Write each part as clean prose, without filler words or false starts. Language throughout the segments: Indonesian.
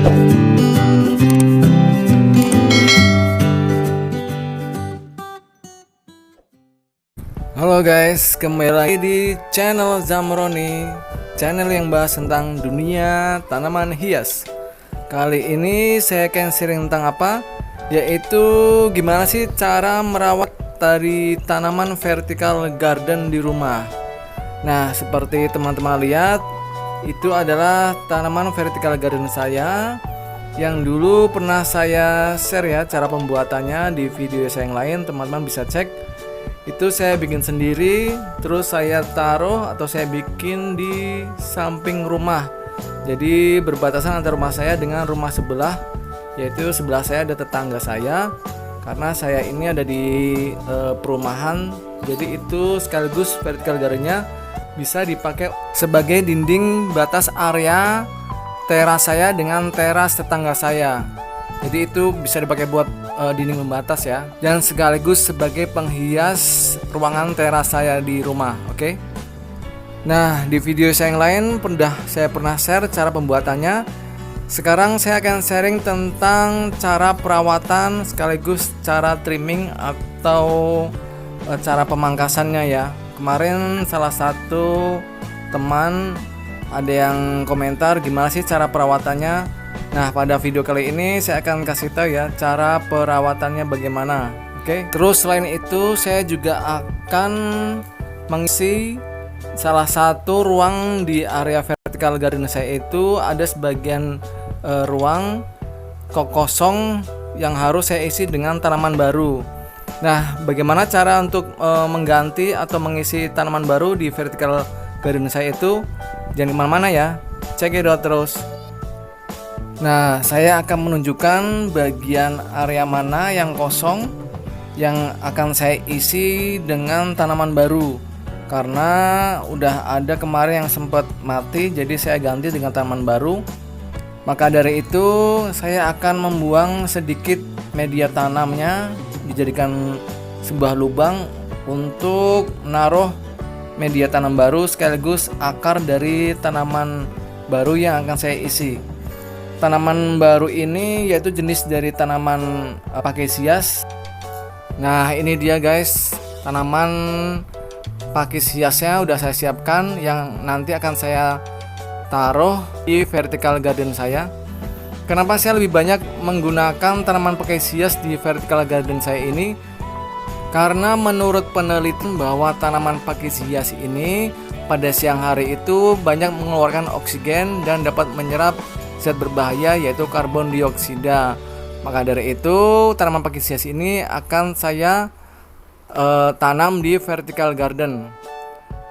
Halo guys, kembali lagi di channel Zamroni, channel yang bahas tentang dunia tanaman hias. Kali ini saya akan sharing tentang apa? Yaitu gimana sih cara merawat dari tanaman vertical garden di rumah. Nah, seperti teman-teman lihat, itu adalah tanaman vertical garden saya yang dulu pernah saya share ya cara pembuatannya di video saya yang lain. Teman-teman bisa cek. Itu saya bikin sendiri, terus saya taruh atau saya bikin di samping rumah. Jadi berbatasan antara rumah saya dengan rumah sebelah, yaitu sebelah saya ada tetangga saya. Karena saya ini ada di perumahan, jadi itu sekaligus vertical gardennya bisa dipakai sebagai dinding batas area teras saya dengan teras tetangga saya. Jadi itu bisa dipakai buat dinding pembatas ya, dan sekaligus sebagai penghias ruangan teras saya di rumah. Oke. Nah, di video saya yang lain saya pernah share cara pembuatannya. Sekarang saya akan sharing tentang cara perawatan sekaligus cara trimming atau cara pemangkasannya ya. Kemarin salah satu teman ada yang komentar gimana sih cara perawatannya. Nah, pada video kali ini saya akan kasih tahu ya cara perawatannya bagaimana. Oke. Terus selain itu saya juga akan mengisi salah satu ruang di area vertical garden saya. Itu ada sebagian ruang kosong yang harus saya isi dengan tanaman baru. Nah, bagaimana cara untuk mengganti atau mengisi tanaman baru di vertical garden saya itu? Jangan kemana-mana ya, cekidot terus. Nah, saya akan menunjukkan bagian area mana yang kosong yang akan saya isi dengan tanaman baru. Karena udah ada kemarin yang sempat mati, jadi saya ganti dengan tanaman baru. Maka dari itu saya akan membuang sedikit media tanamnya, dijadikan sebuah lubang untuk menaruh media tanam baru sekaligus akar dari tanaman baru yang akan saya isi. Tanaman baru ini yaitu jenis dari tanaman Pakis. Nah, ini dia guys, tanaman pakis hiasnya udah saya siapkan yang nanti akan saya taruh di vertical garden saya. Kenapa saya lebih banyak menggunakan tanaman pakis hias di vertical garden saya ini? Karena menurut penelitian bahwa tanaman pakis hias ini pada siang hari itu banyak mengeluarkan oksigen dan dapat menyerap zat berbahaya yaitu karbon dioksida. Maka dari itu tanaman pakis hias ini akan saya tanam di vertical garden.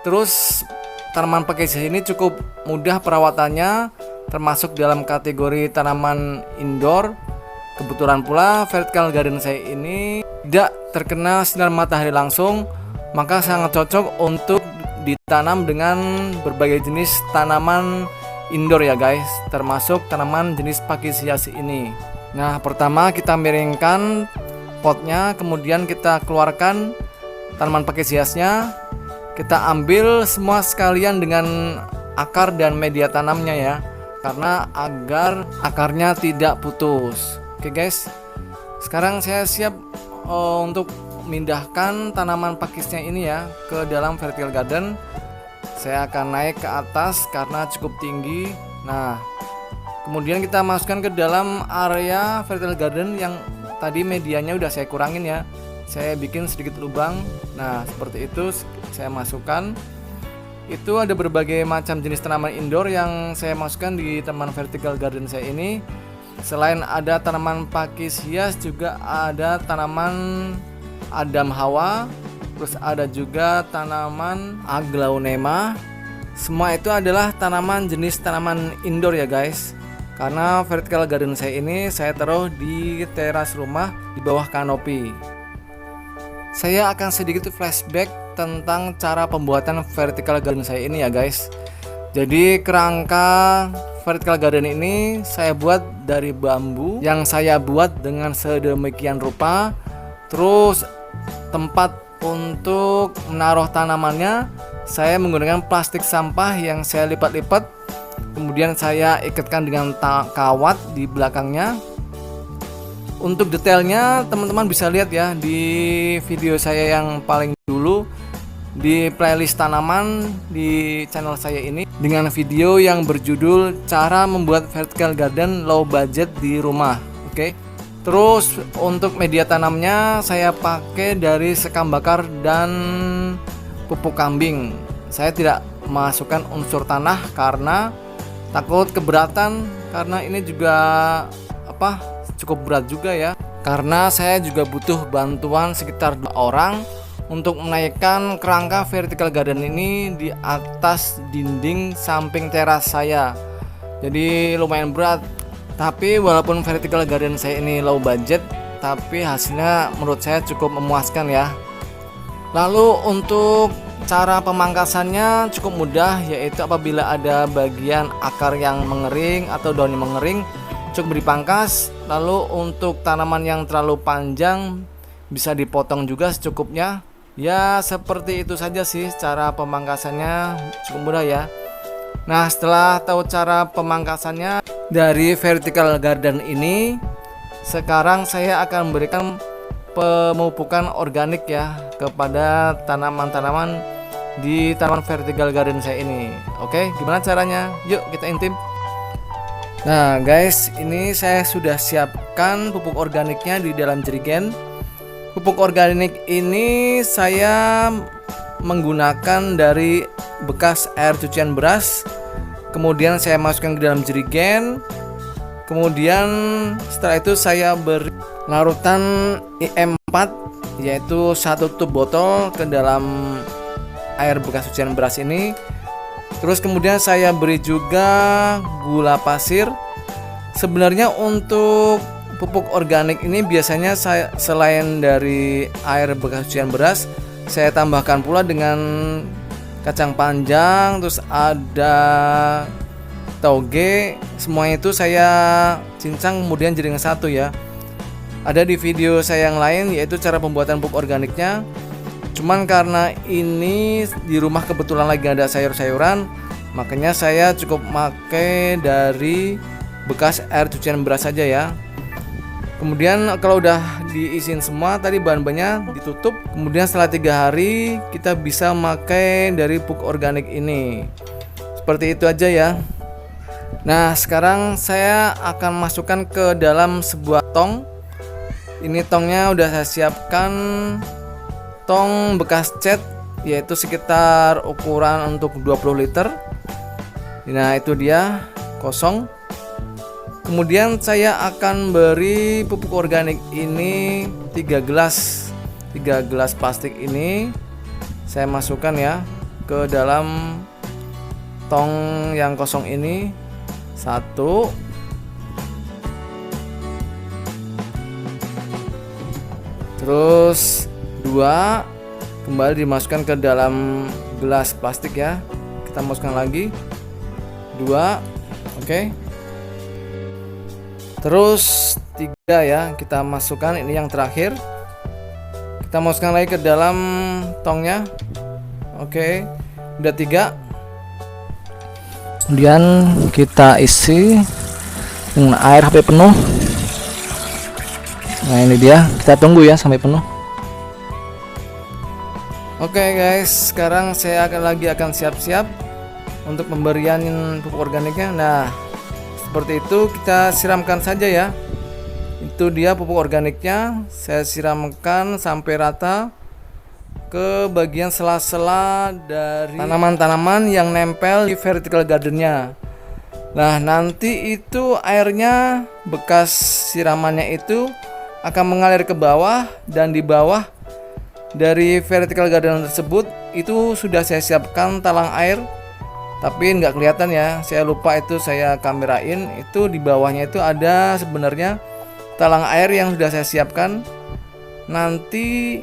Terus tanaman pakis hias ini cukup mudah perawatannya, termasuk dalam kategori tanaman indoor. Kebetulan pula vertical garden saya ini tidak terkena sinar matahari langsung, maka sangat cocok untuk ditanam dengan berbagai jenis tanaman indoor ya guys, termasuk tanaman jenis pakis hias ini. Nah, pertama kita miringkan potnya, kemudian kita keluarkan tanaman pakis hiasnya. Kita ambil semua sekalian dengan akar dan media tanamnya ya, karena agar akarnya tidak putus. Oke guys, sekarang saya siap untuk memindahkan tanaman pakisnya ini ya ke dalam vertical garden. Saya akan naik ke atas karena cukup tinggi. Nah, kemudian kita masukkan ke dalam area vertical garden yang tadi medianya udah saya kurangin ya. Saya bikin sedikit lubang. Nah, seperti itu saya masukkan. Itu ada berbagai macam jenis tanaman indoor yang saya masukkan di tanaman vertical garden saya ini. Selain ada tanaman pakis hias, juga ada tanaman Adam Hawa, terus ada juga tanaman Aglaonema. Semua itu adalah tanaman jenis tanaman indoor ya guys. Karena vertical garden saya ini saya taruh di teras rumah di bawah kanopi. Saya akan sedikit flashback tentang cara pembuatan vertical garden saya ini ya guys. Jadi kerangka vertical garden ini saya buat dari bambu yang saya buat dengan sedemikian rupa. Terus tempat untuk menaruh tanamannya saya menggunakan plastik sampah yang saya lipat-lipat. kemudian saya ikatkan dengan kawat di belakangnya. Untuk detailnya teman-teman bisa lihat ya di video saya yang paling dulu di playlist tanaman di channel saya ini, dengan video yang berjudul cara membuat vertical garden low budget di rumah. Oke. Terus untuk media tanamnya saya pakai dari sekam bakar dan pupuk kambing. Saya tidak masukkan unsur tanah karena takut keberatan, karena ini juga cukup berat juga ya, karena saya juga butuh bantuan sekitar 2 orang untuk menaikkan kerangka vertical garden ini di atas dinding samping teras saya. Jadi lumayan berat, tapi walaupun vertical garden saya ini low budget, tapi hasilnya menurut saya cukup memuaskan ya. Lalu untuk cara pemangkasannya cukup mudah, yaitu apabila ada bagian akar yang mengering atau daunnya mengering, cukup dipangkas. Lalu untuk tanaman yang terlalu panjang bisa dipotong juga secukupnya. Ya seperti itu saja sih cara pemangkasannya, cukup mudah ya. Nah setelah tahu cara pemangkasannya dari vertical garden ini, sekarang saya akan memberikan pemupukan organik ya kepada tanaman-tanaman di tanaman vertical garden saya ini. Oke, gimana caranya? Yuk kita intip. Nah guys, ini saya sudah siapkan pupuk organiknya di dalam jerigen. Pupuk organik ini saya menggunakan dari bekas air cucian beras. Kemudian saya masukkan ke dalam jerigen. Kemudian setelah itu saya beri larutan IM4, yaitu 1 tub botol ke dalam air bekas cucian beras ini. Terus kemudian saya beri juga gula pasir. Sebenarnya untuk pupuk organik ini biasanya saya selain dari air bekas cucian beras, saya tambahkan pula dengan kacang panjang, terus ada toge. Semuanya itu saya cincang kemudian jadi satu ya. Ada di video saya yang lain, yaitu cara pembuatan pupuk organiknya. Cuman karena ini di rumah kebetulan lagi ada sayur-sayuran, makanya saya cukup pakai dari bekas air cucian beras saja ya. Kemudian kalau udah diisiin semua tadi bahan-bahannya, ditutup. Kemudian setelah 3 hari kita bisa pakai dari pupuk organik ini. Seperti itu aja ya. Nah sekarang saya akan masukkan ke dalam sebuah tong. Ini tongnya udah saya siapkan, tong bekas cat, yaitu sekitar ukuran untuk 20 liter. Nah itu dia, kosong. Kemudian saya akan beri pupuk organik ini 3 gelas plastik ini. Saya masukkan ya ke dalam tong yang kosong ini. 1, terus 2, kembali dimasukkan ke dalam gelas plastik ya. Kita masukkan lagi 2, oke. Terus 3 ya, kita masukkan, ini yang terakhir. Kita masukkan lagi ke dalam tongnya. Oke, udah 3. Kemudian kita isi dengan air sampai penuh. Nah ini dia, kita tunggu ya sampai penuh. Oke guys, sekarang saya akan siap-siap untuk pemberian pupuk organiknya. Nah seperti itu, kita siramkan saja ya. Itu dia pupuk organiknya, saya siramkan sampai rata ke bagian sela-sela dari tanaman-tanaman yang nempel di vertical gardennya. Nah nanti itu airnya, bekas siramannya itu akan mengalir ke bawah, dan di bawah dari vertical garden tersebut itu sudah saya siapkan talang air, tapi nggak kelihatan ya, saya lupa itu saya kamerain. Itu di bawahnya itu ada sebenarnya talang air yang sudah saya siapkan. Nanti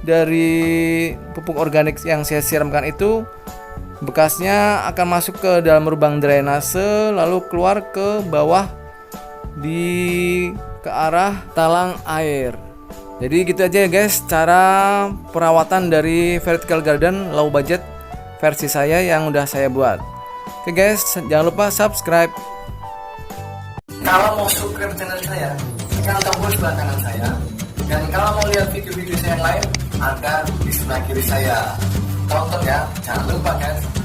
dari pupuk organik yang saya siramkan itu bekasnya akan masuk ke dalam lubang drainase, lalu keluar ke bawah ke arah talang air. Jadi gitu aja ya guys, cara perawatan dari vertical garden low budget versi saya yang udah saya buat. Oke guys, jangan lupa subscribe. Kalau mau subscribe channel saya, tekan tombol sebelah kanan saya. Dan kalau mau lihat video-video saya yang lain, ada di sebelah kiri saya. Tonton ya, jangan lupa guys.